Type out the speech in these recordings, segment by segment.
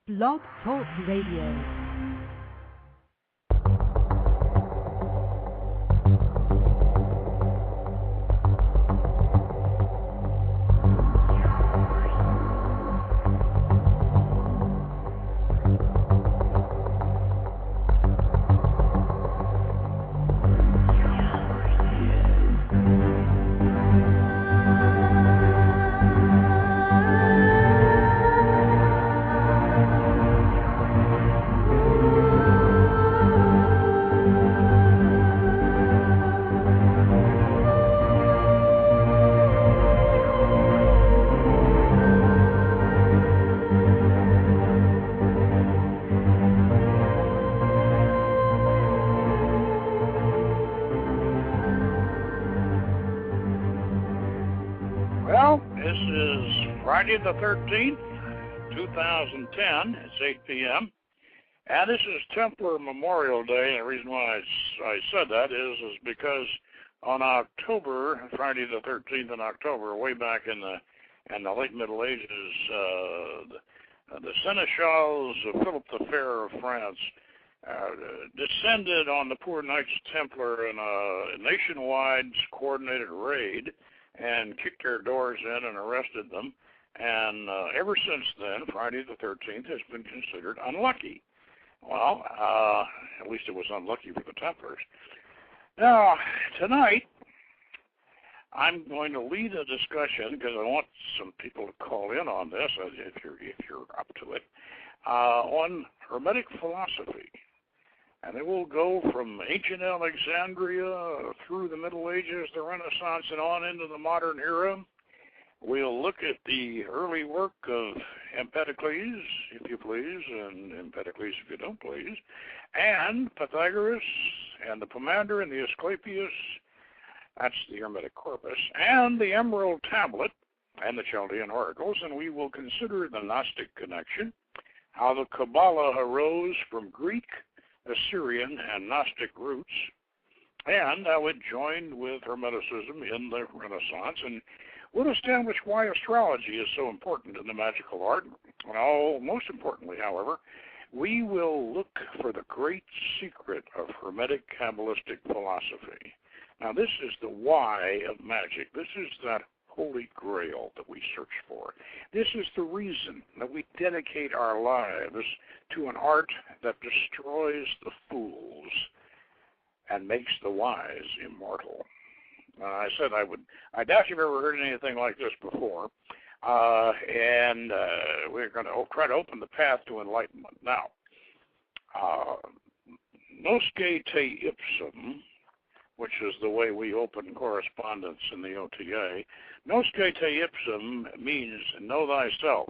Blog Talk Radio. Friday the 13th, 2010, it's 8 p.m., and this is Templar Memorial Day. And the reason why I said that is because on October, Friday the 13th in October, way back in the late Middle Ages, the seneschals of Philip the Fair of France descended on the poor Knights Templar in a nationwide coordinated raid and kicked their doors in and arrested them. And ever since then, Friday the 13th has been considered unlucky. Well, at least it was unlucky for the Templars. Now, tonight, I'm going to lead a discussion, because I want some people to call in on this, if you're up to it, on Hermetic philosophy. And it will go from ancient Alexandria through the Middle Ages, the Renaissance, and on into the modern era. We'll look at the early work of Empedocles, if you please, and Empedocles, if you don't please, and Pythagoras, and the Pomander, and the Asclepius, that's the Hermetic corpus, and the Emerald Tablet, and the Chaldean oracles, and we will consider the Gnostic connection, how the Kabbalah arose from Greek, Assyrian, and Gnostic roots, and how it joined with Hermeticism in the Renaissance, and we'll establish why astrology is so important in the magical art. Well, most importantly, however, we will look for the great secret of Hermetic Kabbalistic philosophy. Now, this is the why of magic. This is that holy grail that we search for. This is the reason that we dedicate our lives to an art that destroys the fools and makes the wise immortal. I said I doubt you've ever heard anything like this before, and we're going to try to open the path to enlightenment. Now, nosce te ipsum, which is the way we open correspondence in the OTA, nosce te ipsum means know thyself.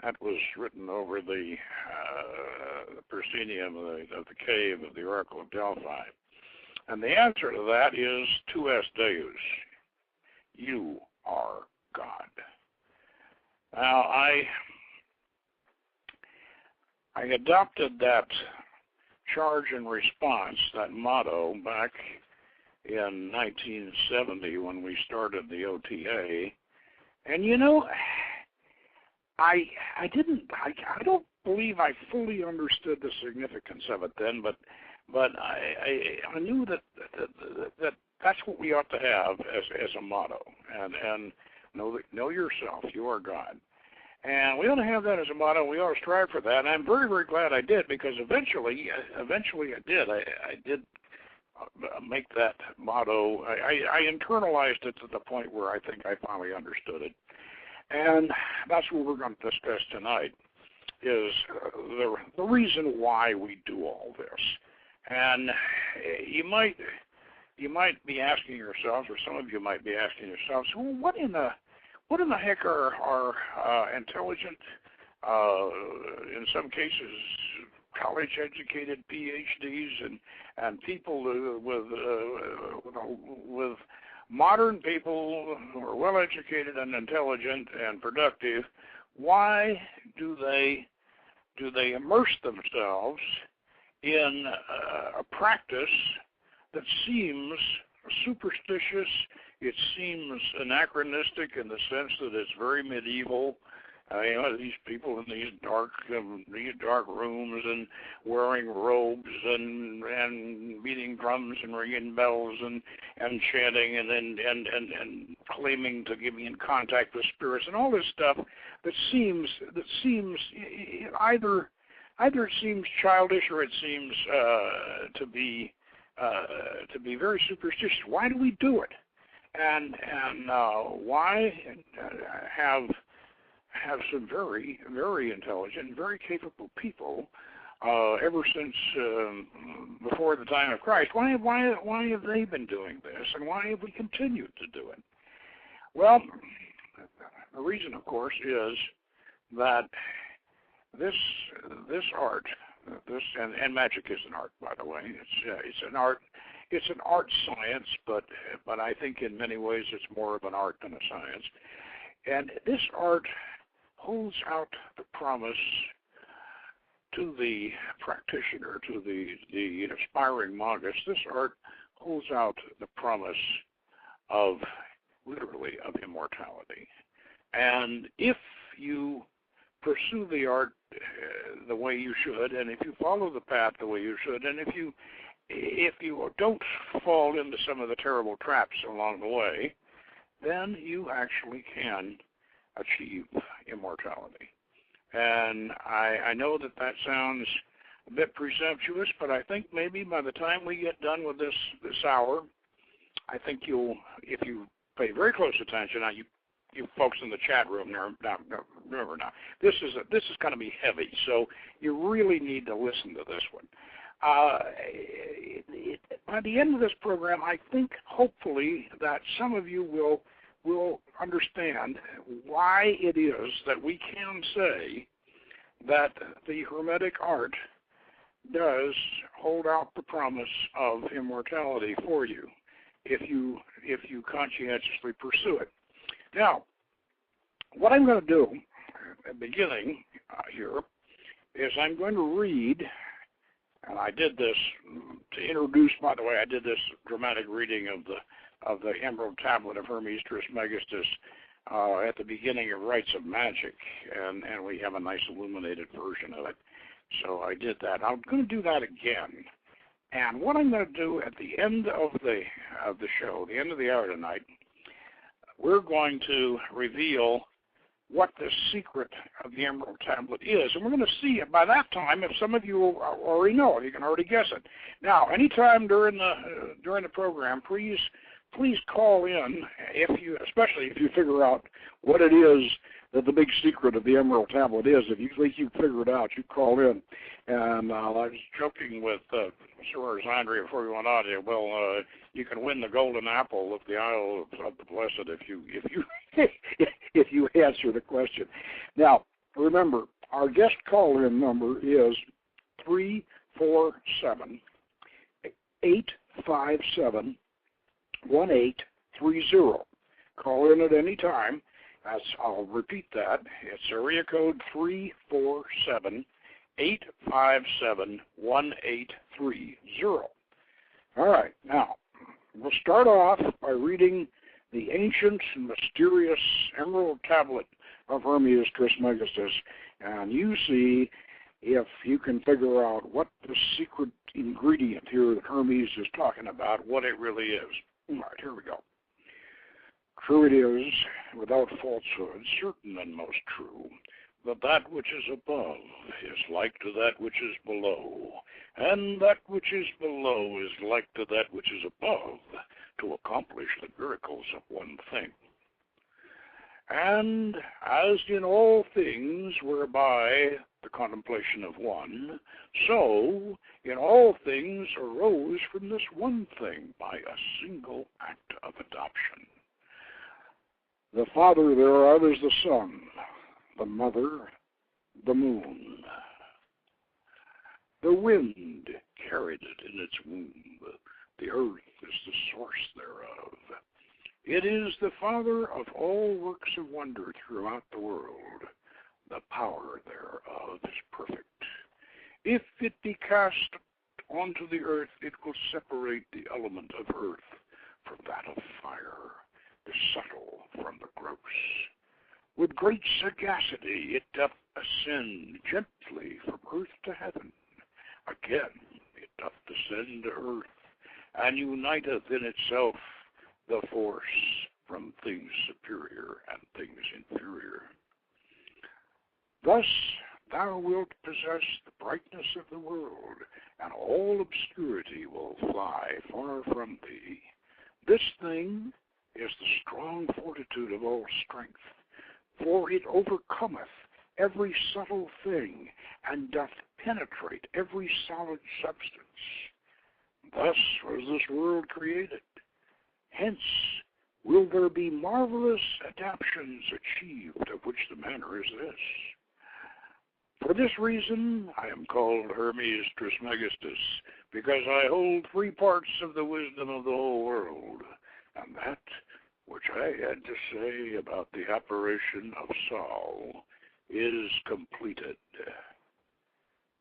That was written over the proscenium of the cave of the Oracle of Delphi. And the answer to that is tu es Deus. You are God. Now, I adopted that charge and response, that motto, back in 1970 when we started the OTA. And you know, I don't believe I fully understood the significance of it then, but I knew that that's what we ought to have as a motto, and know yourself, you are God, and we ought to have that as a motto. We ought to strive for that, and I'm very, very glad I did, because eventually I did. I did make that motto. I internalized it to the point where I think I finally understood it, and that's what we're going to discuss tonight. Is the reason why we do all this. And you might be asking yourselves, or some of you might be asking yourselves, well, what in the heck are intelligent, in some cases college-educated PhDs and people with modern people who are well-educated and intelligent and productive? Why do they immerse themselves in a practice that seems superstitious? It seems anachronistic in the sense that it's very medieval. These people in these dark rooms and wearing robes and beating drums and ringing bells and chanting and claiming to be in contact with spirits and all this stuff that seems either it seems childish or it seems to be very superstitious. Why do we do it? And why have some very, very intelligent, very capable people ever since before the time of Christ? Why have they been doing this, and why have we continued to do it? Well, the reason, of course, is that this art, and magic is an art, by the way. It's an art. It's an art science, but I think in many ways it's more of an art than a science. And this art holds out the promise to the practitioner, to the aspiring Magus. This art holds out the promise of, literally, of immortality. And if you pursue the art the way you should, and if you follow the path the way you should, and if you don't fall into some of the terrible traps along the way, then you actually can achieve immortality. And I know that sounds a bit presumptuous, but I think maybe by the time we get done with this hour, I think if you pay very close attention, now you folks in the chat room, remember now, this is going to be heavy, so you really need to listen to this one. By the end of this program, I think hopefully that some of you will understand why it is that we can say that the Hermetic art does hold out the promise of immortality for you if you conscientiously pursue it. Now, what I'm going to do at the beginning here is I'm going to read, and I did this to introduce, by the way, I did this dramatic reading of the Emerald Tablet of Hermes Trismegistus at the beginning of Rites of Magic, and we have a nice illuminated version of it. So I did that. I'm going to do that again. And what I'm going to do at the end of the show, the end of the hour tonight, we're going to reveal what the secret of the Emerald Tablet is. And we're going to see it by that time if some of you already know it. You can already guess it. Now, anytime during the program, please call in, especially if you figure out what it is that the big secret of the Emerald Tablet is. If you think you figure it out, you call in. And I was joking with Sir Andrea before we went on here. Well, you can win the golden apple of the Isle of the Blessed if you answer the question. Now, remember, our guest call-in number is 347-857-1830. Call in at any time. I'll repeat that. It's area code 347-857-1830. All right, now, we'll start off by reading the ancient and mysterious Emerald Tablet of Hermes Trismegistus, and you see if you can figure out what the secret ingredient here that Hermes is talking about, what it really is. All right, here we go. True it is, without falsehood, certain and most true, that which is above is like to that which is below, and that which is below is like to that which is above, to accomplish the miracles of one thing. And as in all things whereby the contemplation of one, so in all things arose from this one thing by a single act of adoption. The father thereof is the sun, the mother, the moon. The wind carried it in its womb. The earth is the source thereof. It is the father of all works of wonder throughout the world. The power thereof is perfect. If it be cast onto the earth, it will separate the element of earth from that of fire, the subtle from the gross. With great sagacity it doth ascend gently from earth to heaven. Again it doth descend to earth, and uniteth in itself the force from things superior and things inferior. Thus thou wilt possess the brightness of the world, and all obscurity will fly far from thee. This thing is the strong fortitude of all strength, for it overcometh every subtle thing, and doth penetrate every solid substance. Thus was this world created. Hence will there be marvelous adaptations achieved, of which the manner is this. For this reason I am called Hermes Trismegistus, because I hold 3 parts of the wisdom of the whole world, and that which I had to say about the apparition of Saul is completed.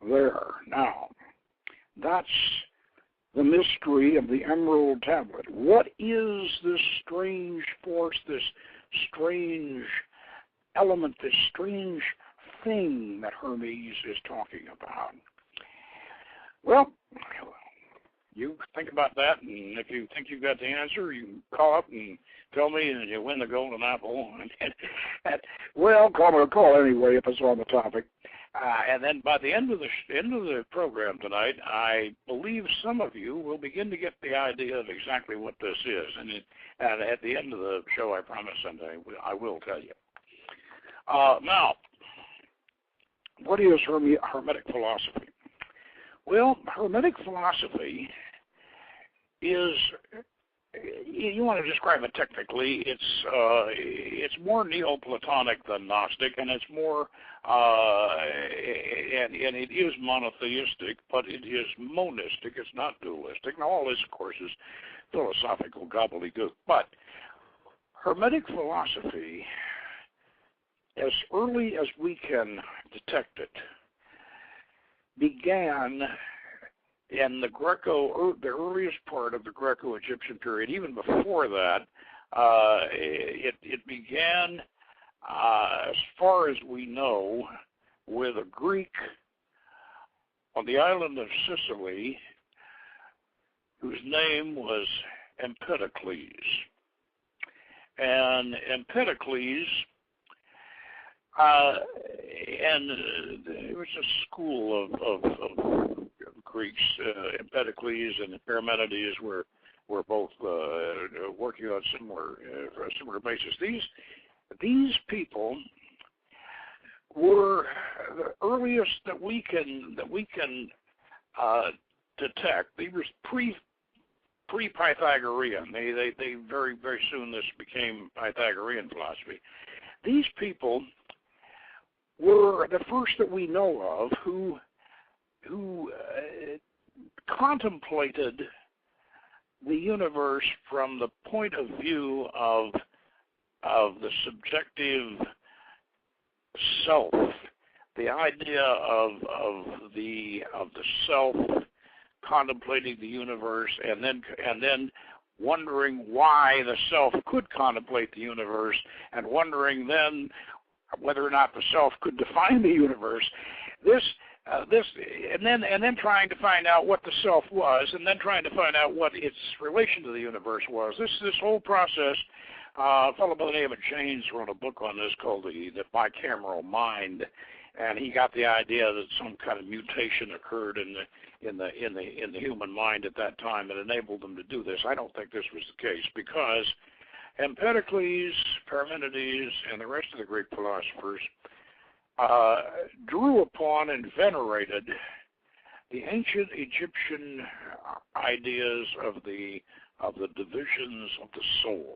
There. Now, that's the mystery of the Emerald Tablet. What is this strange force, this strange element, this strange thing that Hermes is talking about? Well, you think about that, and if you think you've got the answer, you call up and tell me, and you win the golden apple. Well, call anyway if it's on the topic. And then by the end of the program tonight, I believe some of you will begin to get the idea of exactly what this is. And at the end of the show, I promise, and I will tell you. Now, what is Hermetic philosophy? Well, Hermetic philosophy is, you want to describe it technically, it's more Neoplatonic than Gnostic, and it's more, and it is monotheistic, but it is monistic. It's not dualistic. Now, all this, of course, is philosophical gobbledygook. But Hermetic philosophy, as early as we can detect it, began in the the earliest part of the Greco-Egyptian period. Even before that, it began, as far as we know, with a Greek on the island of Sicily whose name was Empedocles. And Empedocles, and it was a school of Greeks. Empedocles and Hermética were both working on similar basis. These people were the earliest that we can detect. They were pre-Pythagorean. They very soon this became Pythagorean philosophy. These people were the first that we know of who contemplated the universe from the point of view of the subjective self, the idea of the self contemplating the universe, and then wondering why the self could contemplate the universe, and wondering then whether or not the self could define the universe. And then trying to find out what the self was, and then trying to find out what its relation to the universe was. This whole process, a fellow by the name of James wrote a book on this called the Bicameral Mind, and he got the idea that some kind of mutation occurred in the human mind at that time that enabled them to do this. I don't think this was the case, because Empedocles, Parmenides, and the rest of the Greek philosophers drew upon and venerated the ancient Egyptian ideas of the divisions of the soul.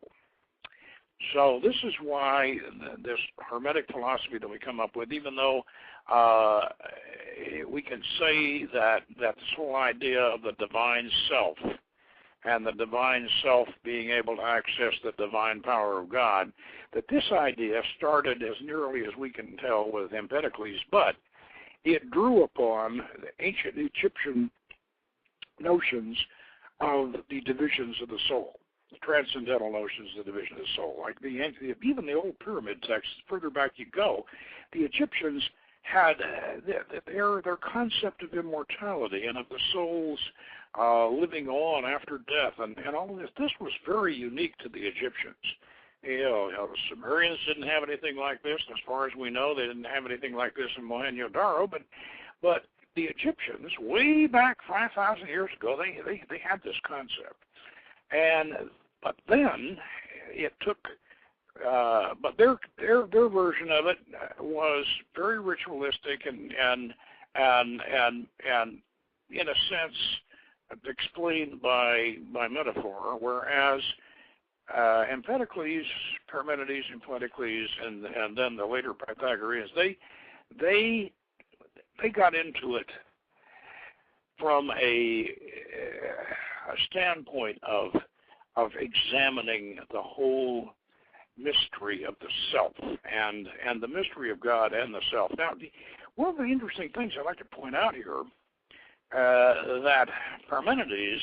So this is why this Hermetic philosophy that we come up with, even though we can say that this whole idea of the divine self and the divine self being able to access the divine power of God, that this idea started, as nearly as we can tell, with Empedocles, but it drew upon the ancient Egyptian notions of the divisions of the soul. transcendental notions of the division of the soul. Like even the old pyramid texts, further back you go, the Egyptians had their concept of immortality and of the soul's living on after death, and all of this. This was very unique to the Egyptians. The Sumerians didn't have anything like this. As far as we know, they didn't have anything like this in Mohenjo-Daro, but the Egyptians, way back 5,000 years ago, they had this concept. But then it took, but their version of it was very ritualistic and in a sense explained by metaphor, whereas Empedocles, Parmenides, Empedocles, and then the later Pythagoreans, they got into it from a standpoint of examining the whole mystery of the self and the mystery of God and the self. Now, one of the interesting things I'd like to point out here, that Parmenides,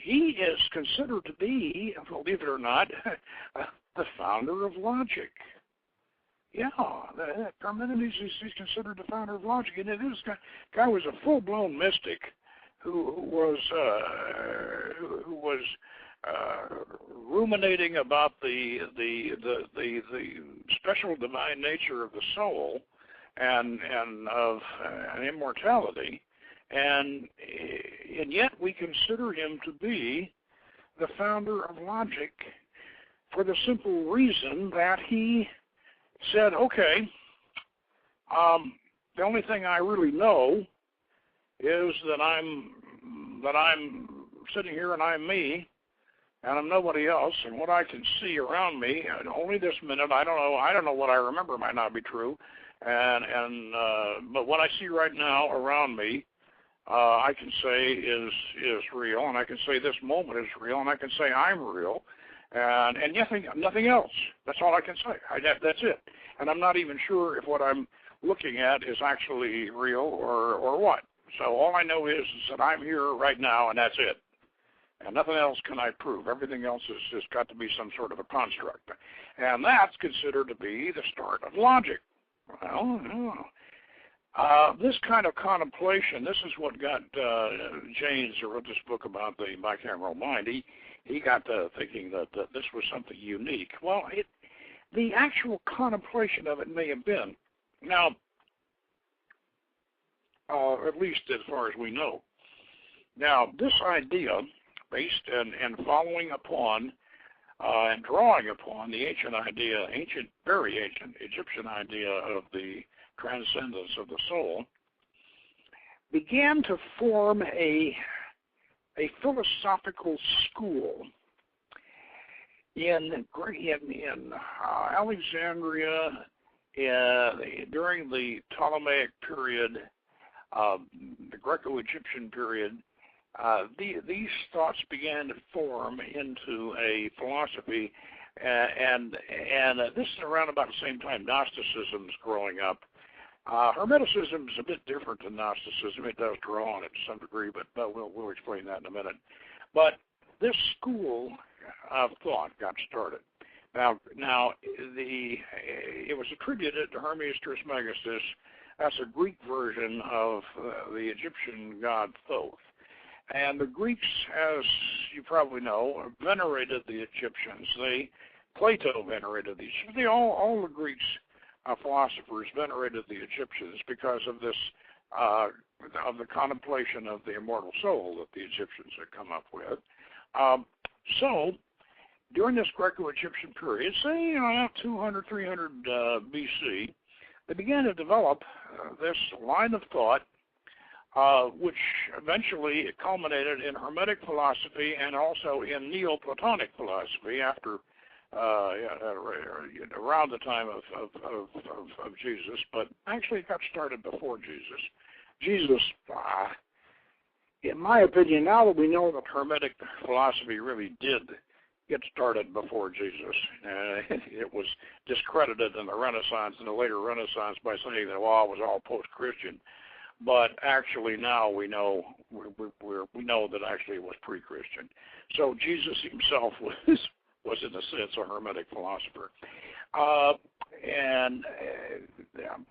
he is considered to be, believe it or not, the founder of logic. Yeah, Parmenides is considered the founder of logic, and this guy was a full-blown mystic who was ruminating about the special divine nature of the soul and of immortality, and yet we consider him to be the founder of logic for the simple reason that he said, okay, the only thing I really know is that I'm sitting here and I'm me, and I'm nobody else, and what I can see around me, and only this minute, I don't know what I remember might not be true, but what I see right now around me, I can say is real, and I can say this moment is real, and I can say I'm real, and nothing else. That's all I can say. That's it. And I'm not even sure if what I'm looking at is actually real or what. So all I know is that I'm here right now, and that's it. And nothing else can I prove. Everything else has got to be some sort of a construct. And that's considered to be the start of logic. Well, this kind of contemplation, this is what got James, who wrote this book about the bicameral mind, he got to thinking that this was something unique. Well, the actual contemplation of it may have been. Now, at least as far as we know. Now, this idea, based and following upon and drawing upon the very ancient Egyptian idea of the transcendence of the soul, began to form a philosophical school in Alexandria during the Ptolemaic period, the Greco-Egyptian period. These thoughts began to form into a philosophy, and this is around about the same time Gnosticism's growing up. Hermeticism is a bit different than Gnosticism. It does draw on it to some degree, but we'll explain that in a minute. But this school of thought got started. Now it was attributed to Hermes Trismegistus. That's a Greek version of the Egyptian god Thoth. And the Greeks, as you probably know, venerated the Egyptians. Plato venerated the Egyptians. All the Greeks philosophers venerated the Egyptians because of this, of the contemplation of the immortal soul that the Egyptians had come up with. So, during this Greco-Egyptian period, say 200, 300 BC, they began to develop this line of thought, which eventually culminated in Hermetic philosophy and also in Neoplatonic philosophy after around the time of Jesus, but actually it got started before Jesus. Jesus, in my opinion, now that we know that Hermetic philosophy really did get started before Jesus, it was discredited in the Renaissance, in the later Renaissance, by saying that, well, it was all post-Christian. but actually now we know we know that actually it was pre-Christian. So Jesus himself was in a sense a Hermetic philosopher, and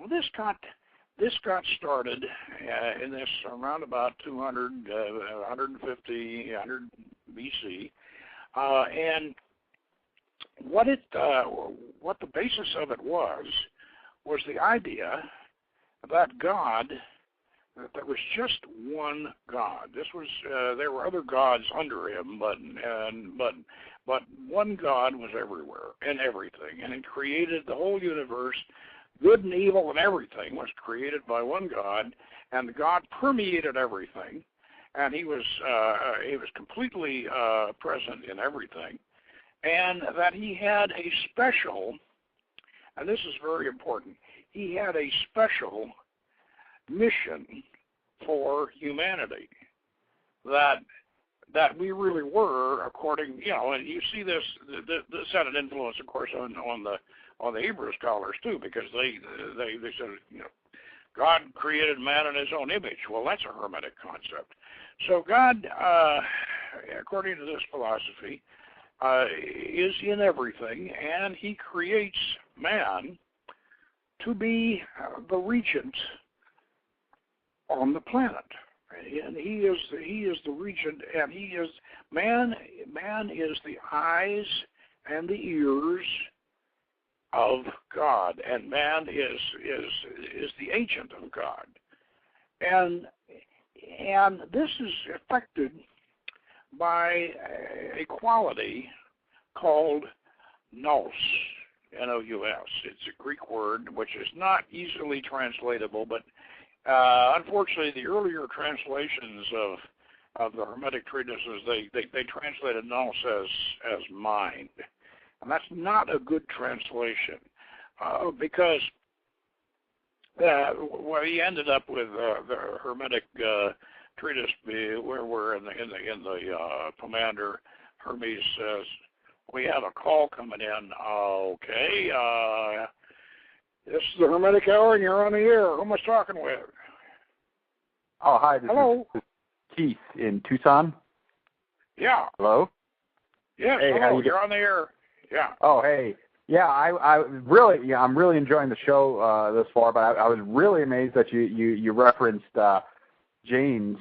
this got started in this around about 200, 150, 100 BC, and what the basis of it was the idea that God, that there was just one God. This was there were other gods under him, but one God was everywhere and everything, and he created the whole universe. Good and evil and everything was created by one God, and God permeated everything, and he was completely present in everything, and that he had a special, and this is very important, he had a special mission for humanity, that we really were, according, and you see this had an influence, of course, on the Hebrew scholars too, because they said, God created man in his own image. Well, that's a Hermetic concept. So God, according to this philosophy, is in everything, and he creates man to be the regent on the planet. And he is the regent, and man is the eyes and the ears of God, and man is the agent of God, and this is affected by a quality called nous, N-O-U-S. It's a Greek word which is not easily translatable, but unfortunately, the earlier translations of the Hermetic treatises they translated nous as mind. And that's not a good translation, because he ended up with the Hermetic treatise where in the Commander Hermes says, "We have a call coming in." Okay, this is the Hermetic Hour, and you're on the air. Who am I talking with? Oh, hi. This is Keith in Tucson. Yeah. Hello. Yes. Hey, hello. You're on the air. Yeah. Oh, hey. Yeah, I'm really enjoying the show thus far, but I was really amazed that you referenced Jane's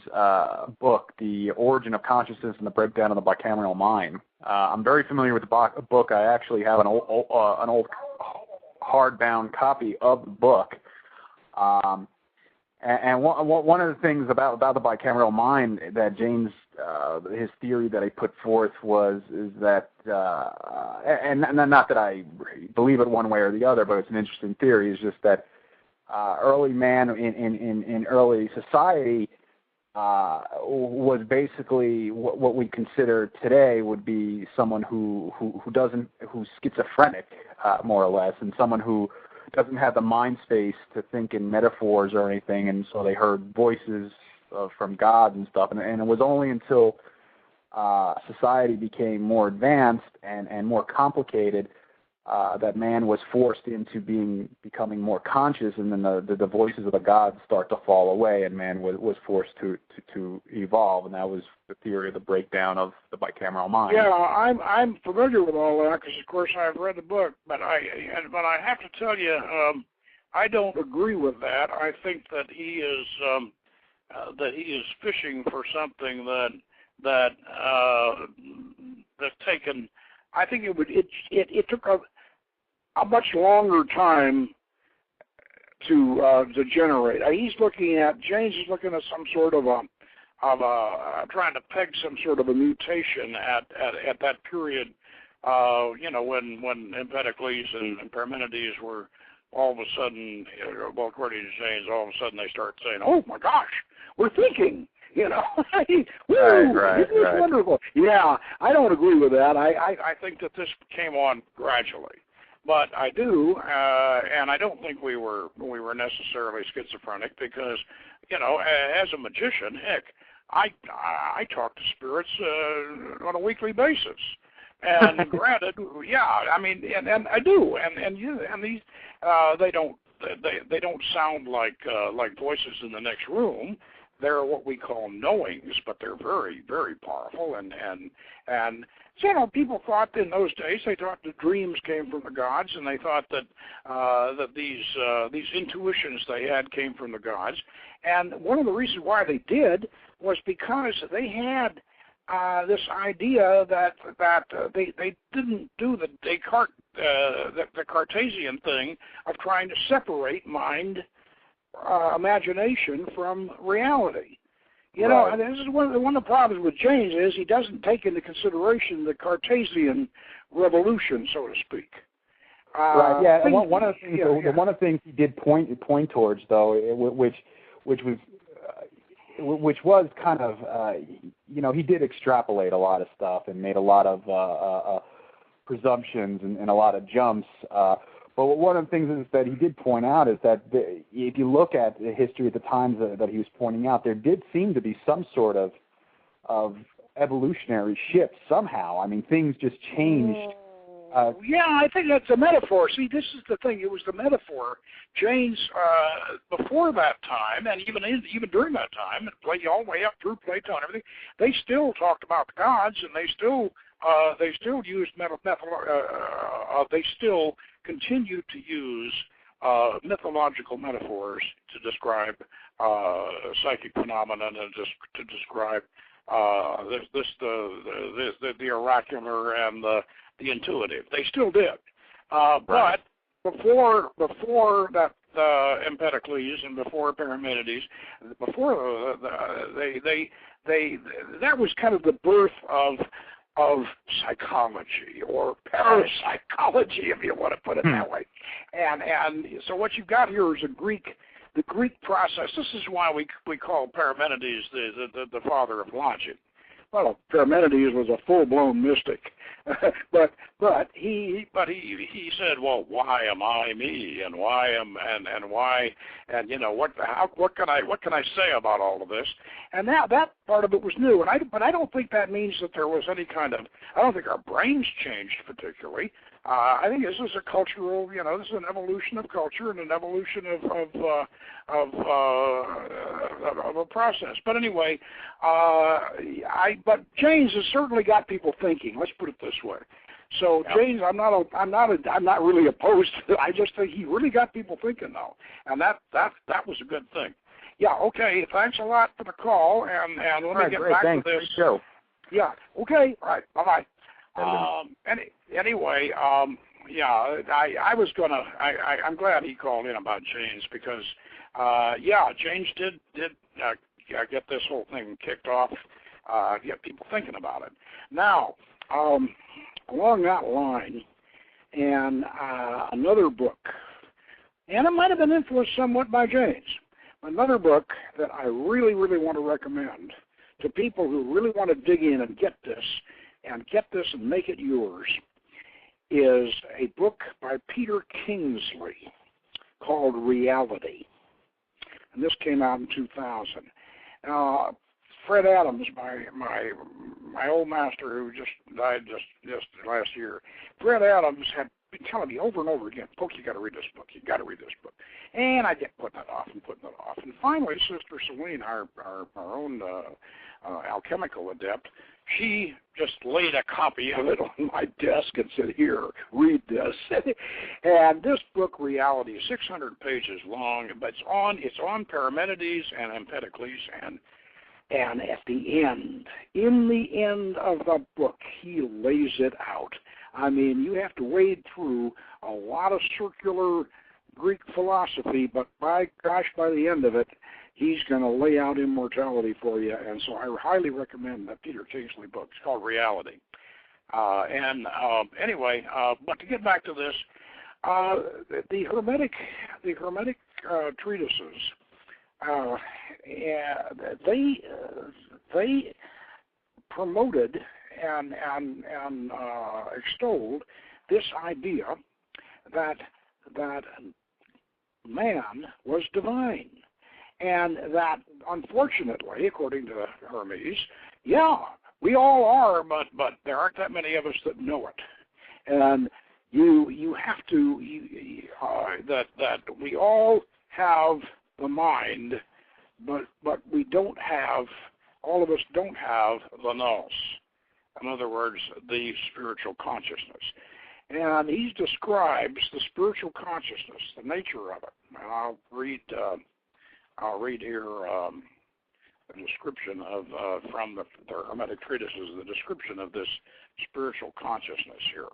book, The Origin of Consciousness and the Breakdown of the Bicameral Mind. I'm very familiar with the book. I actually have an old hardbound copy of the book. And one of the things about the bicameral mind that James, his theory that he put forth is that, and not that I believe it one way or the other, but it's an interesting theory, is just that early man in early society was basically what we consider today would be someone who's schizophrenic, more or less, and someone who doesn't have the mind space to think in metaphors or anything, and so they heard voices from God and stuff. And it was only until society became more advanced and more complicated that man was forced into becoming more conscious, and then the voices of the gods start to fall away, and man was forced to evolve, and that was the theory of the breakdown of the bicameral mind. Yeah, I'm familiar with all that because, of course, I've read the book, but I have to tell you, I don't agree with that. I think that he is fishing for something that's taken. I think it took a much longer time to generate. James is looking at some sort of trying to peg some sort of a mutation at that period, when Empedocles and Parmenides were all of a sudden, well, according to James, all of a sudden they start saying, "Oh my gosh, we're thinking." Right. It's wonderful. Yeah, I don't agree with that. I think that this came on gradually, but I do, and I don't think we were necessarily schizophrenic because, as a magician, heck, I talk to spirits on a weekly basis, and granted, yeah, I mean, and I do, and these they don't they don't sound like voices in the next room. They're what we call knowings, but they're very, very powerful. And so, you know, people thought in those days, they thought the dreams came from the gods, and they thought that that these intuitions they had came from the gods. And one of the reasons why they did was because they had this idea that they didn't do the Descartes the Cartesian thing of trying to separate mind, imagination from reality. You know, and this is one of the problems with James is he doesn't take into consideration the Cartesian revolution, so to speak. Right. Yeah. And one of the things, one of the things he did point towards, though, which was kind of, you know, he did extrapolate a lot of stuff and made a lot of presumptions and a lot of jumps. But one of the things is that he did point out is that if you look at the history at the times that he was pointing out, there did seem to be some sort of evolutionary shift somehow. I mean, things just changed. Yeah, I think that's a metaphor. See, this is the thing. It was the metaphor. James, before that time, and even during that time, and all the way up through Plato and everything, they still talked about the gods, and they still used they still continued to use mythological metaphors to describe psychic phenomena and to describe the oracular and the intuitive. They still did, but before that Empedocles and before Parmenides, before that was kind of the birth of psychology or parapsychology, if you want to put it that way. And so what you've got here is the Greek process. This is why we call Parmenides the father of logic. Well, Parmenides was a full-blown mystic, but he said, well, why am I me, and why you know what can I say about all of this? And now that part of it was new, but I don't think that means that there was any kind of, I don't think our brains changed particularly. I think this is a cultural, you know, this is an evolution of culture and an evolution of a process. But anyway, but James has certainly got people thinking. Let's put it this way. So James, I'm not really opposed to it. I just think he really got people thinking though, and that was a good thing. Yeah. Okay. Thanks a lot for the call, and let me get back to this. Show. Yeah. Okay. All right. Bye bye. Anyway, yeah, I was gonna. I'm glad he called in about James because, yeah, James did get this whole thing kicked off, get people thinking about it. Now, along that line, and another book, and it might have been influenced somewhat by James. Another book that I really, really want to recommend to people who really want to dig in and get this and make it yours is a book by Peter Kingsley called Reality. And this came out in 2000. Fred Adams, my old master who just died just last year, Fred Adams had been telling me over and over again, "Poke, you got to read this book. You got to read this book." And I kept putting it off. And finally, Sister Celine, our own alchemical adept, she just laid a copy of it on my desk and said, "Here, read this." And this book, Reality, is 600 pages long, but it's on Parmenides and Empedocles, and at the end, in the end of the book, he lays it out. I mean, you have to wade through a lot of circular Greek philosophy, but by the end of it, he's going to lay out immortality for you. And so I highly recommend that Peter Kingsley book. It's called Reality. Anyway, but to get back to this, the Hermetic treatises, they promoted and extolled this idea that man was divine, and that unfortunately, according to Hermes, yeah, we all are, but there aren't that many of us that know it. And you have to that we all have the mind, but we don't have, all of us don't have the nous. In other words, the spiritual consciousness. And he describes the spiritual consciousness, the nature of it. And I'll read here a description of from the Hermetic treatises, the description of this spiritual consciousness here.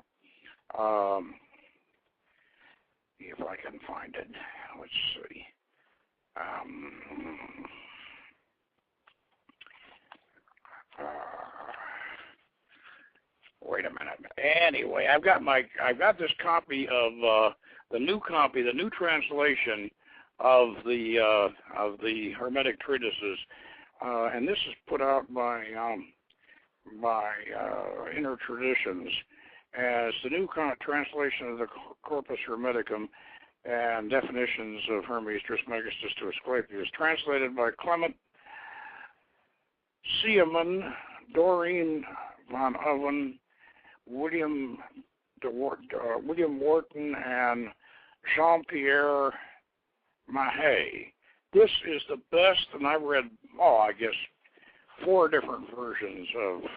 If I can find it, let's see. Wait a minute. Anyway, I've got this copy of the new translation of the Hermetic treatises, and this is put out by Inner Traditions as the new translation of the Corpus Hermeticum and definitions of Hermes Trismegistus to Asclepius, translated by Clement Seaman, Doreen von Oven, William Wharton, and Jean-Pierre Magie. This is the best, and I've read, I guess, 4 different versions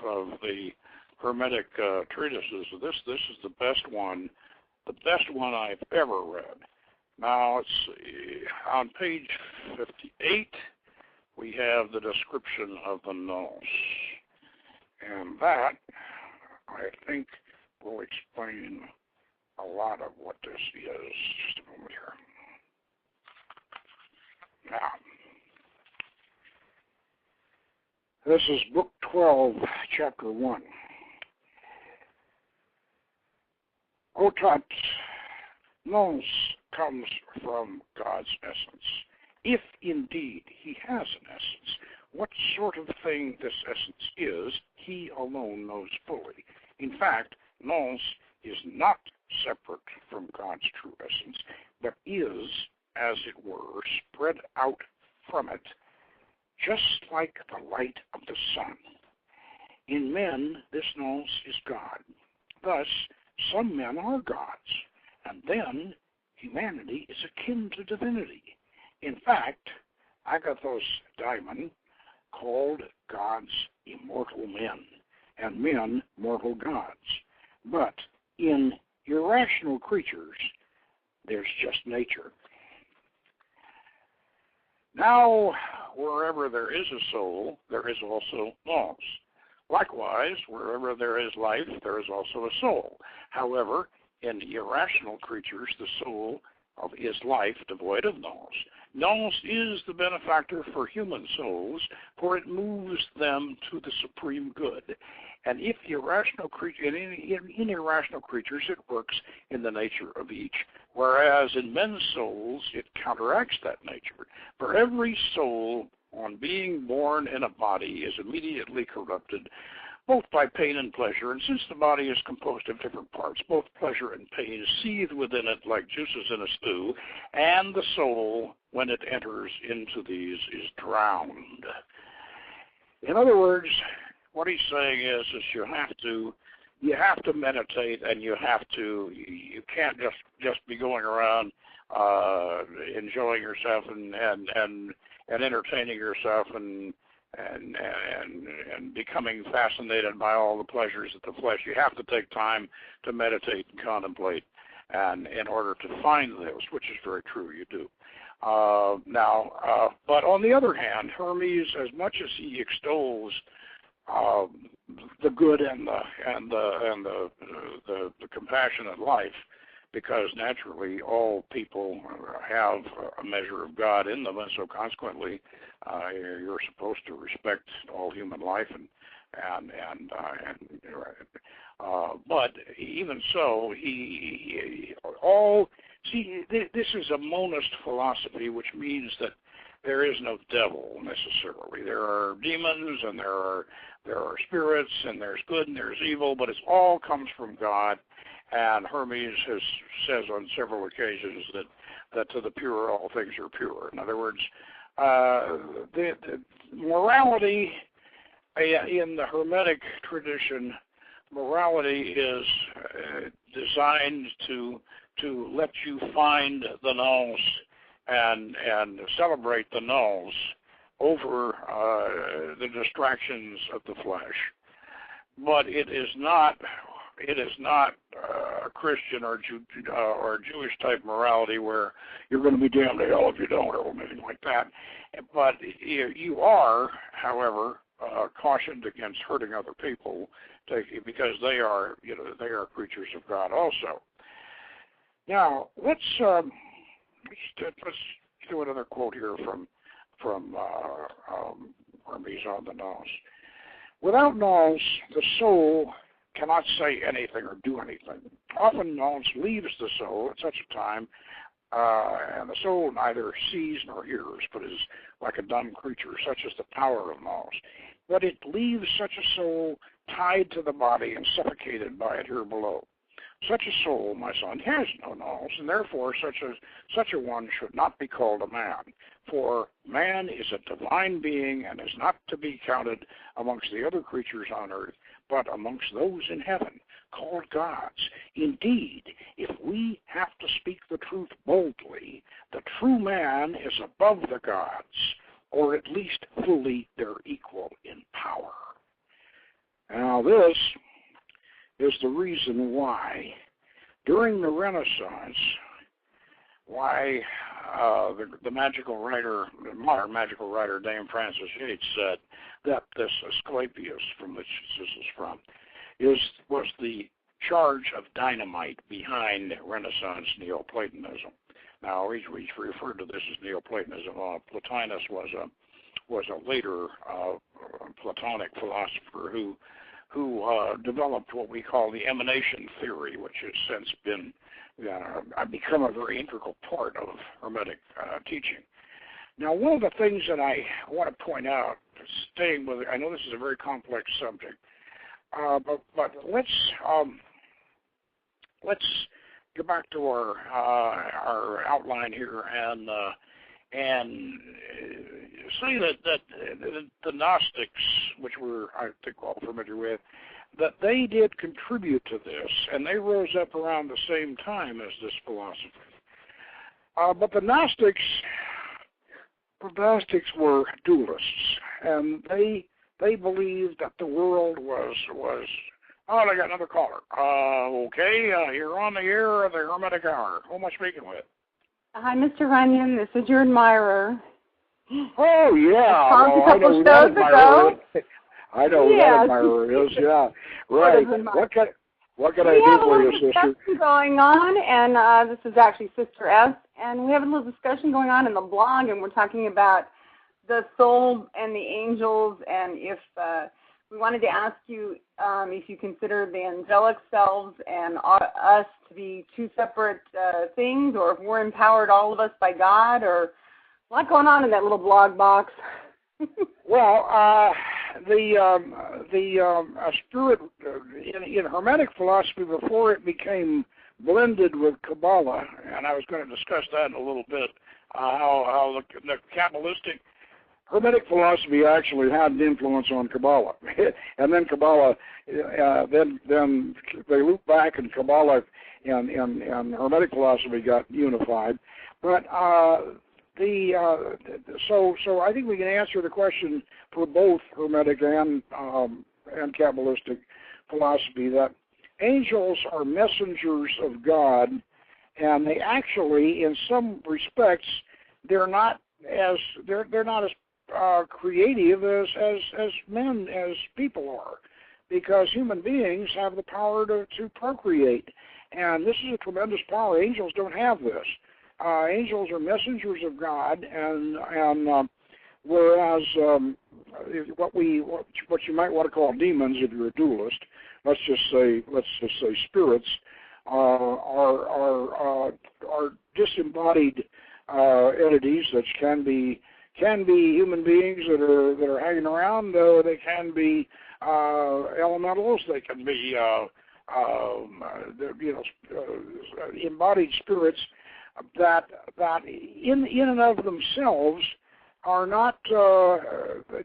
of the Hermetic treatises. This is the best one I've ever read. Now, let's see. On page 58, we have the description of the nous. And that, I think, will explain a lot of what this is. Just a moment here. Now, this is Book 12, Chapter 1. Otat, nous comes from God's essence. If indeed he has an essence, what sort of thing this essence is, he alone knows fully. In fact, nous is not separate from God's true essence, but is, as it were, spread out from it, just like the light of the sun. In men, this nous is God. Thus, some men are gods, and then humanity is akin to divinity. In fact, Agathos Daimon called gods immortal men, and men mortal gods. But in irrational creatures, there's just nature. Now, wherever there is a soul, there is also nous. Likewise, wherever there is life, there is also a soul. However, in irrational creatures, the soul is life devoid of nous. Nous is the benefactor for human souls, for it moves them to the supreme good. And if irrational in irrational creatures, it works in the nature of each, whereas in men's souls, it counteracts that nature. For every soul, on being born in a body, is immediately corrupted, both by pain and pleasure, and since the body is composed of different parts, both pleasure and pain seethe within it like juices in a stew, and the soul, when it enters into these, is drowned. In other words, what he's saying is you have to meditate, and you can't just be going around enjoying yourself and entertaining yourself and becoming fascinated by all the pleasures of the flesh. You have to take time to meditate and contemplate, and in order to find those, which is very true, you do. But on the other hand, Hermes, as much as he extols the good and the compassionate life, because naturally all people have a measure of God in them, and so consequently you're supposed to respect all human life, but even so, this is a monist philosophy, which means that there is no devil necessarily. There are demons, and there are spirits, and there's good and there's evil, but it all comes from God. And Hermes says on several occasions that to the pure all things are pure. In other words, the morality in the Hermetic tradition morality is designed to let you find the nulls and celebrate the nulls over the distractions of the flesh. But it is not a Christian or Jewish type morality where you're going to be damned to hell if you don't, or anything like that. But you are, however, cautioned against hurting other people, because they are creatures of God also. Now let's do another quote here from Hermes on the nulls. Without nulls, the soul cannot say anything or do anything. Often nulls leaves the soul at such a time, and the soul neither sees nor hears, but is like a dumb creature, such is the power of nulls. But it leaves such a soul tied to the body and suffocated by it here below. Such a soul, my son, has no nulls, and therefore such a one should not be called a man. For man is a divine being and is not to be counted amongst the other creatures on earth, but amongst those in heaven, called gods. Indeed, if we have to speak the truth boldly, the true man is above the gods, or at least fully their equal in power. Now this is the reason why, during the Renaissance, the modern magical writer Dame Frances Yates said that this Asclepius, from which this is from, was the charge of dynamite behind Renaissance Neoplatonism. Now, we refer to this as Neoplatonism. Plotinus was a later Platonic philosopher who developed what we call the emanation theory, which has since become a very integral part of Hermetic teaching. Now, one of the things that I want to point out, staying with it, I know this is a very complex subject, but let's get back to our outline here and say that the Gnostics, which we're, I think, all familiar with, that they did contribute to this, and they rose up around the same time as this philosophy. But the Gnostics were dualists, and they believed that the world was. Oh, I got another caller. Okay, you're on the air of the Hermetic Hour. Who am I speaking with? Hi, Mr. Runyon. This is your admirer. Oh, yeah. I know who that admirer is. I know who that admirer is, yeah. Right. What can I do for you, sister? We have a little discussion going on, and this is actually Sister S, and we have a little discussion going on in the blog, and we're talking about the soul and the angels, and if we wanted to ask you if you consider the angelic selves and us to be two separate things, or if we're empowered, all of us, by God, or a lot going on in that little blog box. Well, the spirit in Hermetic philosophy, before it became blended with Kabbalah, and I was going to discuss that in a little bit, how the Kabbalistic Hermetic philosophy actually had an influence on Kabbalah, and then Kabbalah, then they looped back, and Kabbalah and Hermetic philosophy got unified. But so I think we can answer the question for both Hermetic and Kabbalistic philosophy that angels are messengers of God, and they actually, in some respects, they're not as creative as men, as people are, because human beings have the power to procreate, and this is a tremendous power. Angels don't have this. Angels are messengers of God, and whereas what you might want to call demons, if you're a dualist, let's just say spirits, are disembodied entities that can be human beings that are hanging around. They can be elementals. They can be embodied spirits that in and of themselves are not.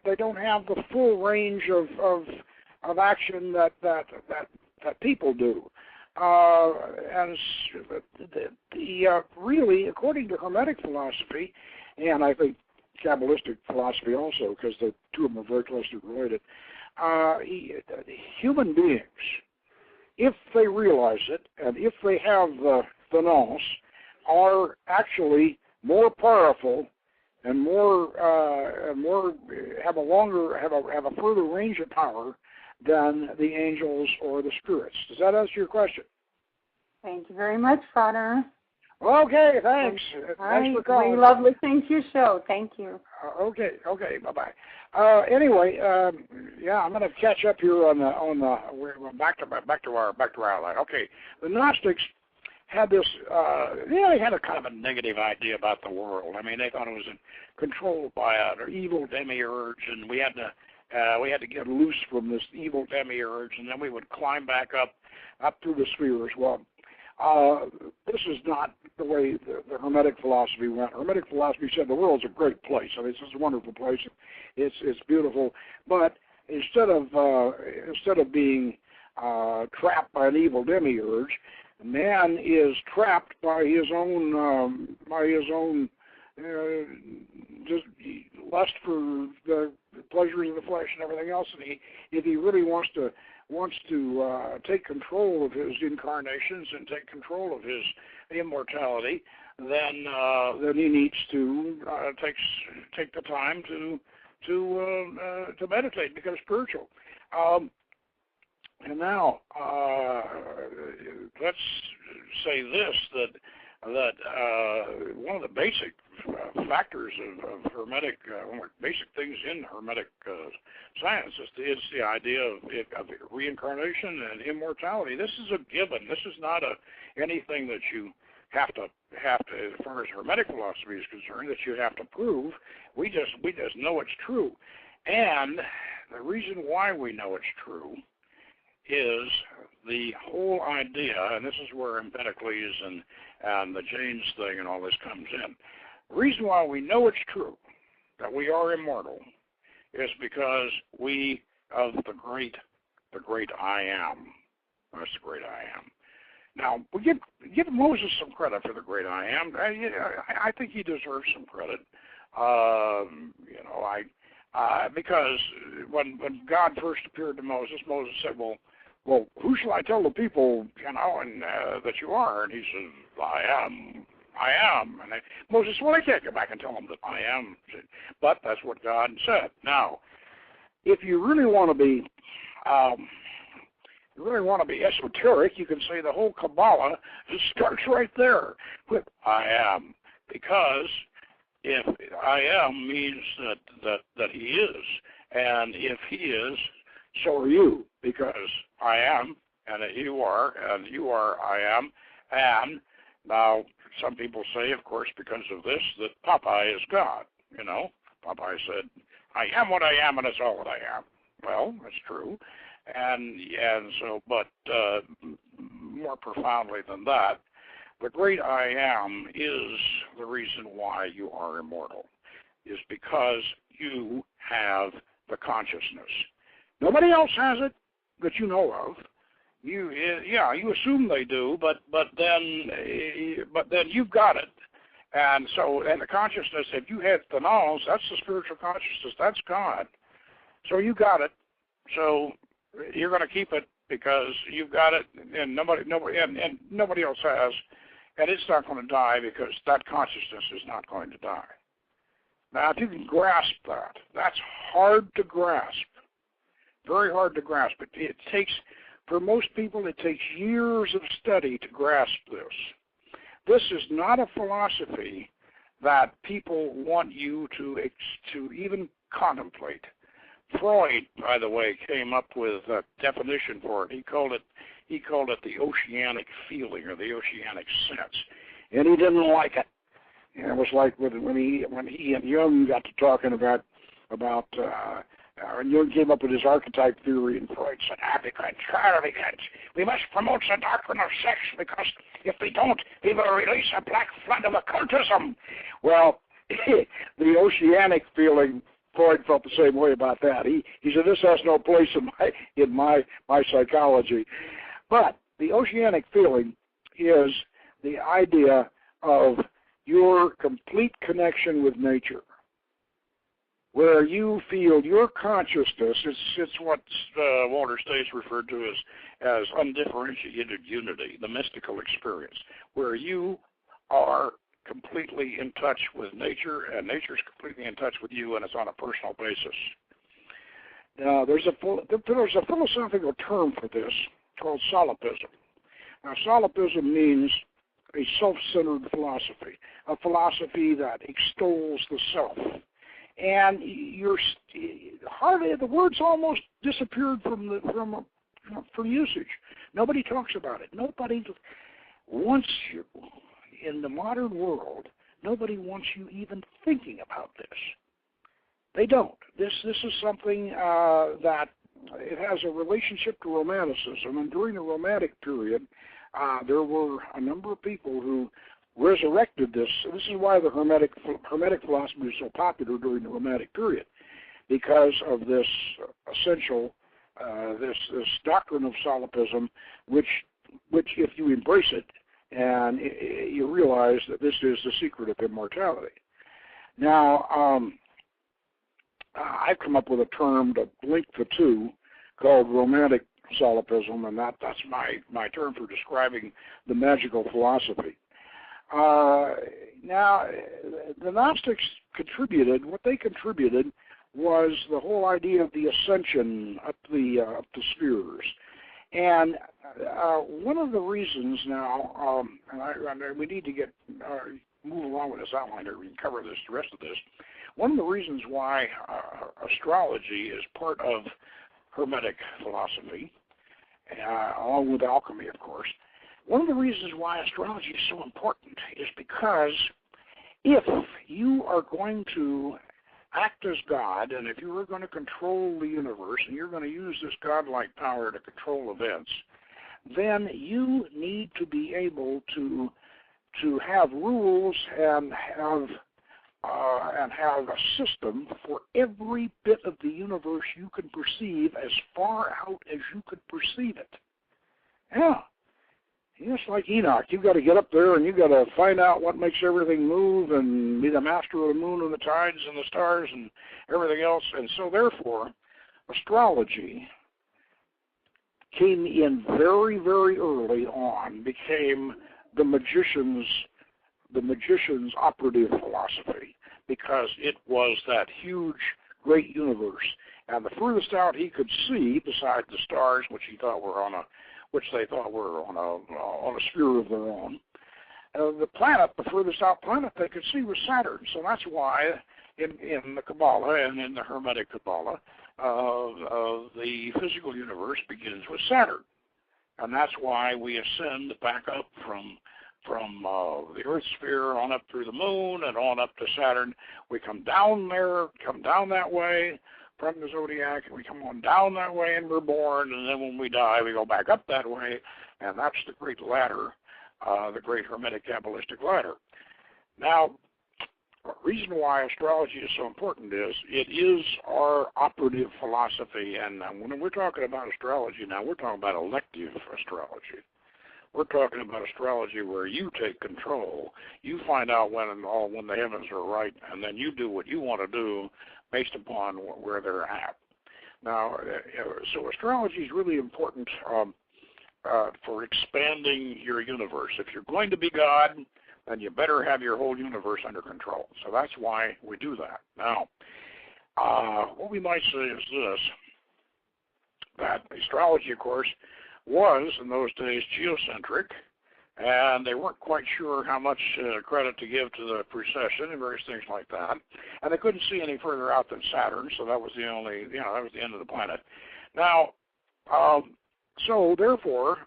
They don't have the full range of of action that people do. Really, according to Hermetic philosophy, and I think Kabbalistic philosophy also, because the two of them are very closely related, human beings, if they realize it, and if they have the nous, are actually more powerful and more have a further range of power than the angels or the spirits. Does that answer your question? Thank you very much, Father. Okay, thanks. Thanks for calling. We love listening to your show. Thank you. Okay, bye-bye. Anyway, I'm going to catch up here on the we're back to our line. Okay, the Gnostics had this. They had a kind of a negative idea about the world. I mean, they thought it was controlled by an evil demiurge, and we had to get loose from this evil demiurge, and then we would climb back up through the spheres. Well, this is not the way the Hermetic philosophy went. Hermetic philosophy said the world's a great place. I mean, it's a wonderful place. It's beautiful. But instead of being trapped by an evil demiurge, man is trapped by his own just lust for the pleasures of the flesh and everything else. And if he really wants to take control of his incarnations and take control of his immortality, then he needs to take the time to meditate, become spiritual. And now let's say this, that one of the basic factors of Hermetic, one of the basic things in Hermetic science is the idea of reincarnation and immortality. This is a given. This is not anything that you have to, as far as Hermetic philosophy is concerned, that you have to prove. We just know it's true. And the reason why we know it's true is the whole idea, and this is where Empedocles and the Janes thing and all this comes in. The reason why we know it's true, that we are immortal, is because we of the great I Am. That's the great I Am. Now, we give Moses some credit for the great I Am. I think he deserves some credit. Because when God first appeared to Moses said, well, who shall I tell the people, and that you are? And he says, I am. And Moses said, well, I can't go back and tell them that I am. But that's what God said. Now, if you really want to be, esoteric, you can say the whole Kabbalah just starts right there with I am, because if I am means that he is, and if he is, so are you, because I am, and you are I am, and now some people say, of course, because of this, that Popeye is God. Popeye said, I am what I am, and it's all that I am. Well, that's true, and so, but more profoundly than that, the great I Am is the reason why you are immortal, is because you have the consciousness. Nobody else has it that you know of. You assume they do, but then you've got it. And the consciousness, if you have the nous, that's the spiritual consciousness. That's God. So you got it. So you're going to keep it because you've got it, and nobody else has. And it's not going to die because that consciousness is not going to die. Now, if you can grasp that, that's hard to grasp. Very hard to grasp. It takes, for most people, it takes years of study to grasp this. This is not a philosophy that people want you to even contemplate. Freud, by the way, came up with a definition for it. He called it the oceanic feeling or the oceanic sense, and he didn't like it. And it was like when he and Jung got to talking about and Jung came up with his archetype theory, and Freud said, we must promote the doctrine of sex, because if we don't, we will release a black flood of occultism. Well, the oceanic feeling Freud felt the same way about that. He said this has no place in my psychology. But the oceanic feeling is the idea of your complete connection with nature, where you feel your consciousness. It's what Walter Stace referred to as undifferentiated unity, the mystical experience, where you are completely in touch with nature, and nature's completely in touch with you, and it's on a personal basis. Now, there's a philosophical term for this called solipsism. Now, solipsism means a self-centered philosophy, a philosophy that extols the self. And the words almost disappeared from usage. Nobody talks about it. In the modern world, nobody wants you even thinking about this. They don't. This is something that it has a relationship to Romanticism, and during the Romantic period, there were a number of people who resurrected this. This is why the Hermetic philosophy was so popular during the Romantic period, because of this essential, this doctrine of solipsism, which if you embrace it, and you realize that this is the secret of immortality. Now, I've come up with a term to link the two called romantic solipsism, and that's my term for describing the magical philosophy. Now, the Gnostics contributed, what they contributed was the whole idea of the ascension up the spheres. And one of the reasons now, and we need to move along with this outline, or we can cover the rest of this. One of the reasons why astrology is part of Hermetic philosophy, along with alchemy, of course, one of the reasons why astrology is so important is because if you are going to act as God, and if you are going to control the universe, and you're going to use this godlike power to control events, then you need to be able to have rules and have a system for every bit of the universe you can perceive as far out as you could perceive it. Yeah. Just like Enoch, you've got to get up there and you've got to find out what makes everything move and be the master of the moon and the tides and the stars and everything else. And so therefore, astrology came in very, very early on, became the magician's operative philosophy, because it was that huge, great universe. And the furthest out he could see, beside the stars, which they thought were on a sphere of their own, the furthest out planet they could see was Saturn. So that's why in the Kabbalah and in the Hermetic Kabbalah, the physical universe begins with Saturn. And that's why we ascend back up from the Earth sphere on up through the moon and on up to Saturn. We come down that way from the zodiac, and we come on down that way and we're born, and then when we die, we go back up that way, and that's the great ladder, the great Hermetic Kabbalistic ladder. Now, the reason why astrology is so important is it is our operative philosophy, and when we're talking about astrology now, we're talking about elective astrology. We're talking about astrology where you take control. You find out when the heavens are right, and then you do what you want to do based upon where they're at. Now, so astrology is really important for expanding your universe. If you're going to be God, then you better have your whole universe under control. So that's why we do that. Now, what we might say is this, that astrology, of course, was in those days geocentric, and they weren't quite sure how much credit to give to the precession and various things like that. And they couldn't see any further out than Saturn, so that was the only, that was the end of the planet. Now, so therefore,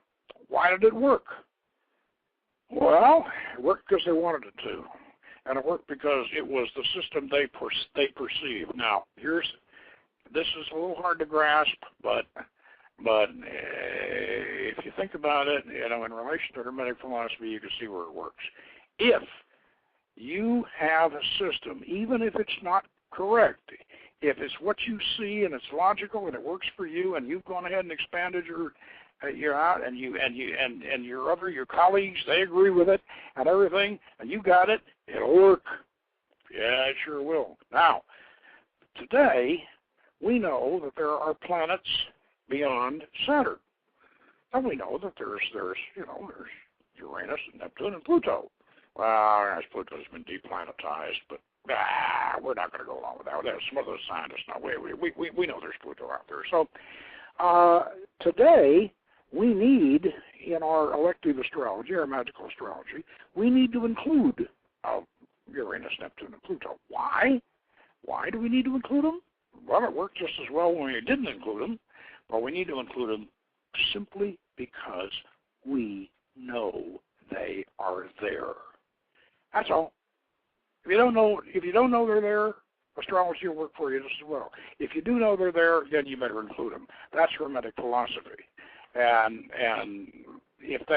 why did it work? Well, it worked because they wanted it to, and it worked because it was the system they perceived. Now, this is a little hard to grasp, but if you think about it, in relation to Hermetic philosophy, you can see where it works. If you have a system, even if it's not correct, if it's what you see and it's logical and it works for you, and you've gone ahead and expanded your out, and your colleagues, they agree with it and everything, and you got it, it'll work. Yeah, it sure will. Now, today we know that there are planets beyond Saturn, and we know that there's Uranus and Neptune and Pluto. Well, I guess Pluto's been deplanetized, but we're not going to go along with that. There's some other scientists. No, we know there's Pluto out there. So today we need, in our elective astrology, our magical astrology, we need to include Uranus, Neptune, and Pluto. Why? Why do we need to include them? Well, it worked just as well when we didn't include them, but we need to include them simply because we know they are there. That's all. If you don't know they're there, astrology will work for you just as well. If you do know they're there, then you better include them. That's Hermetic philosophy. And if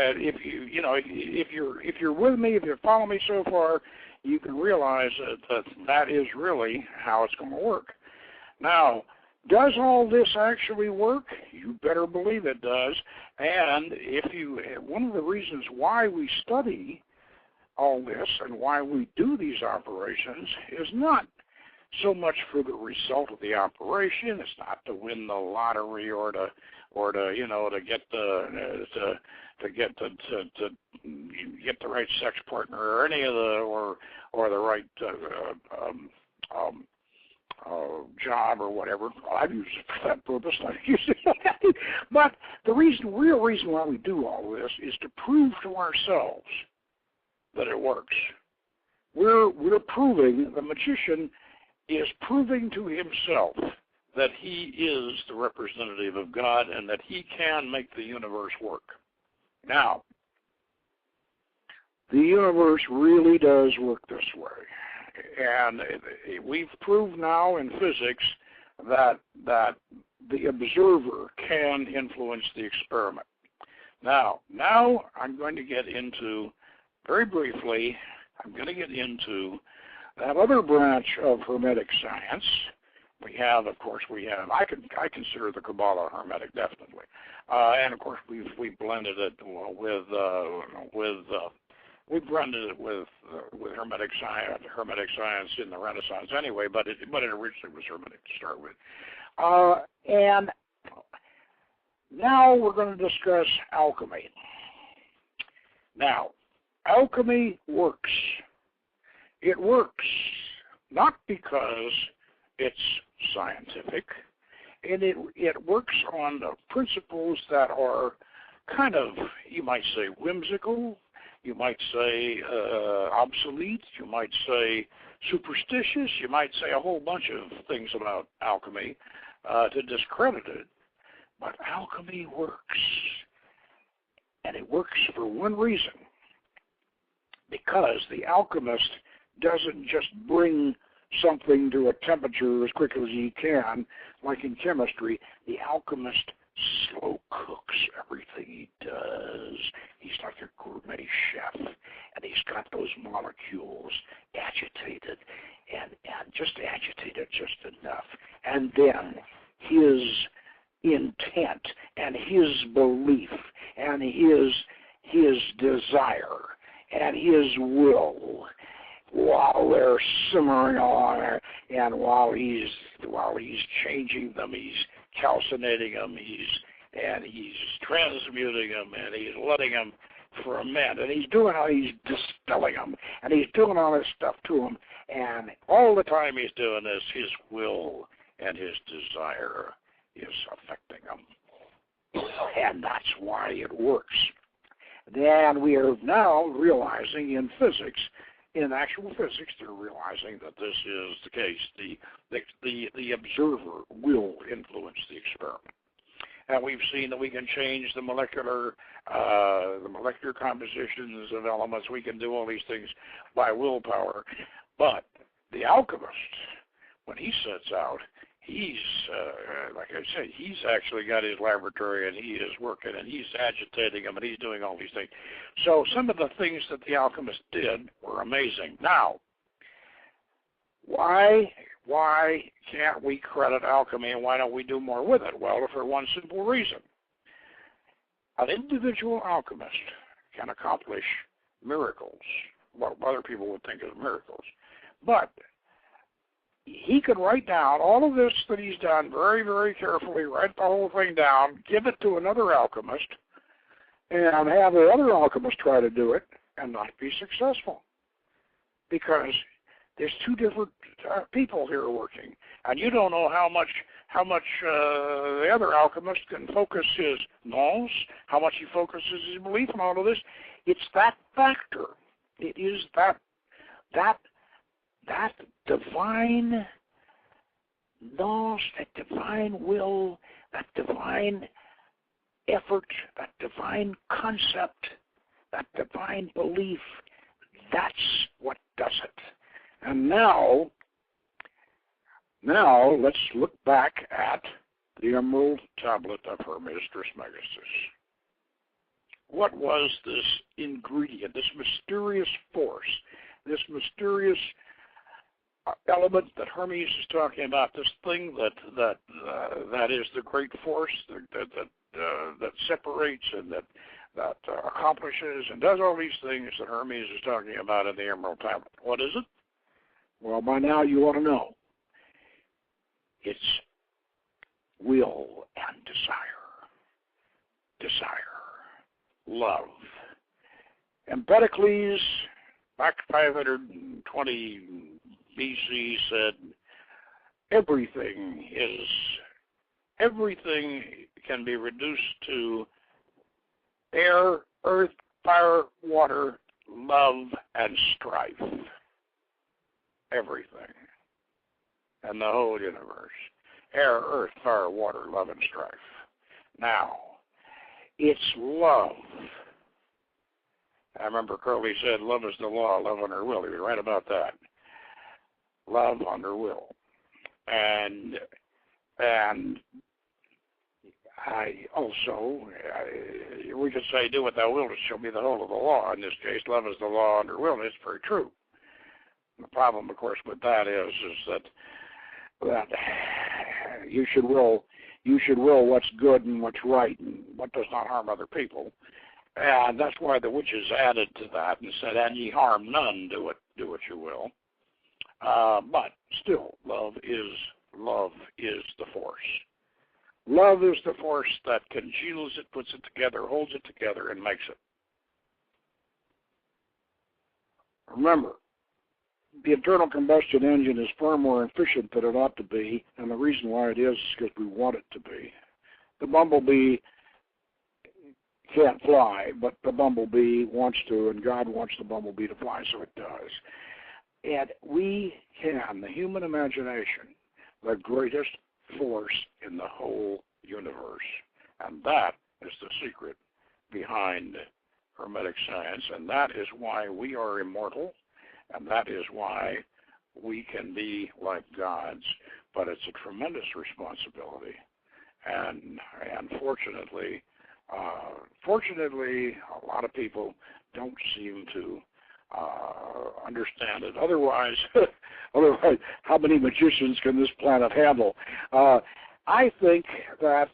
you're with me, if you follow me so far, you can realize that is really how it's going to work. Now, does all this actually work? You better believe it does. And one of the reasons why we study all this and why we do these operations is not so much for the result of the operation. It's not to win the lottery or to get the right sex partner or any of the or the right job or whatever. I've used it for that purpose. But the real reason why we do all this is to prove to ourselves that it works. We're proving, the magician is proving to himself that he is the representative of God and that he can make the universe work. Now, the universe really does work this way. And we've proved now in physics that the observer can influence the experiment. Now I'm going to get into, very briefly, that other branch of Hermetic science. I consider the Kabbalah Hermetic, definitely. And of course we blended it with Hermetic science in the Renaissance anyway, but it originally was Hermetic to start with. And now we're going to discuss alchemy. Now, alchemy works. It works not because it's scientific, and it works on the principles that are kind of, you might say, whimsical, you might say obsolete, you might say superstitious, you might say a whole bunch of things about alchemy to discredit it. But alchemy works, and it works for one reason, because the alchemist doesn't just bring something to a temperature as quickly as he can, like in chemistry. The alchemist slow cooks everything he does. He's like a gourmet chef, and he's got those molecules agitated and just agitated just enough. And then his intent and his belief and his desire and his will, while they're simmering on, and while he's changing them, he's calcinating them, he's transmuting them, and he's letting them ferment, and he's distilling them, and he's doing all this stuff to them, and all the time he's doing this, his will and his desire is affecting them, and that's why it works. Then we are now realizing in physics, in actual physics, they're realizing that this is the case. The observer will influence the experiment. And we've seen that we can change the molecular compositions of elements. We can do all these things by willpower. But the alchemist, when he sets out, he's, like I said, he's actually got his laboratory, and he is working, and he's agitating them, and he's doing all these things. So some of the things that the alchemist did were amazing. Now, why Why can't we credit alchemy, and why don't we do more with it? Well, for one simple reason. An individual alchemist can accomplish miracles, what other people would think of miracles. But he could write down all of this that he's done very, very carefully, write the whole thing down, give it to another alchemist, and have the other alchemist try to do it and not be successful. Because there's two different people here working, and you don't know how much the other alchemist can focus his nous, how much he focuses his belief in all of this. It's that factor. It is that divine nous, that divine will, that divine effort, that divine concept, that divine belief. That's what does it. And now let's look back at the Emerald Tablet of Hermes Trismegistus. What was this ingredient, this mysterious force, this mysterious element that Hermes is talking about, this thing that is the great force that separates and that accomplishes and does all these things that Hermes is talking about in the Emerald Tablet? What is it? Well, by now you ought to know. It's will and desire, love. Empedocles, back 520 BC, said everything can be reduced to air, earth, fire, water, love, and strife. Everything. And the whole universe. Air, earth, fire, water, love, and strife. Now, it's love. I remember Crowley said, love is the law, love under will. He was right about that. Love under will. And I also, we could say, do what thou wilt, it shall be the whole of the law. In this case, love is the law under will, and it's very true. The problem, of course, with that is that you should will what's good and what's right and what does not harm other people, and that's why the witches added to that and said, "And ye harm none, do what you will." But still, love is the force. Love is the force that congeals it, puts it together, holds it together, and makes it. Remember, the internal combustion engine is far more efficient than it ought to be, and the reason why it is because we want it to be. The bumblebee can't fly, but the bumblebee wants to, and God wants the bumblebee to fly, so it does. And we can, the human imagination, the greatest force in the whole universe, and that is the secret behind Hermetic science, and that is why we are immortal. And that is why we can be like gods, but it's a tremendous responsibility. And fortunately, a lot of people don't seem to understand it. Otherwise, how many magicians can this planet handle? I think that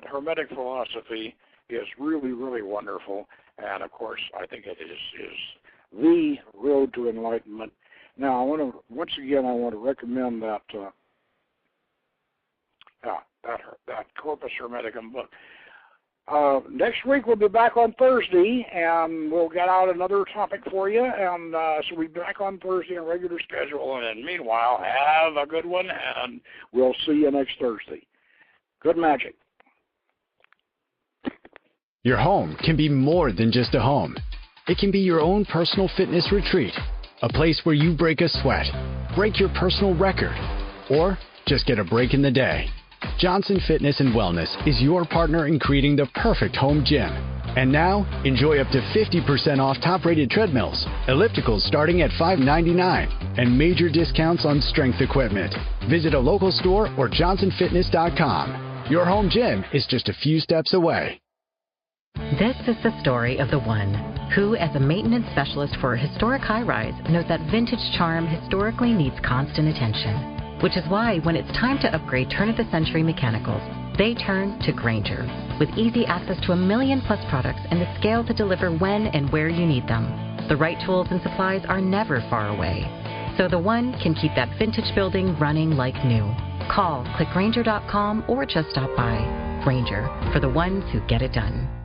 Hermetic philosophy is really, really wonderful, and of course, I think it is the road to enlightenment. Now, once again, I want to recommend that Corpus Hermeticum book. Next week we'll be back on Thursday, and we'll get out another topic for you, and so we'll be back on Thursday on regular schedule. And meanwhile, have a good one, and we'll see you next Thursday. Good magic. Your home can be more than just a home. It can be your own personal fitness retreat, a place where you break a sweat, break your personal record, or just get a break in the day. Johnson Fitness and Wellness is your partner in creating the perfect home gym. And now, enjoy up to 50% off top-rated treadmills, ellipticals starting at $5.99, and major discounts on strength equipment. Visit a local store or johnsonfitness.com. Your home gym is just a few steps away. This is the story of the one who, as a maintenance specialist for a historic high-rise, knows that vintage charm historically needs constant attention. which is why when it's time to upgrade turn-of-the-century mechanicals, they turn to Grainger. With easy access to 1 million-plus products and the scale to deliver when and where you need them, the right tools and supplies are never far away. So the One can keep that vintage building running like new. Call, click Grainger.com, or just stop by. Grainger, for the ones who get it done.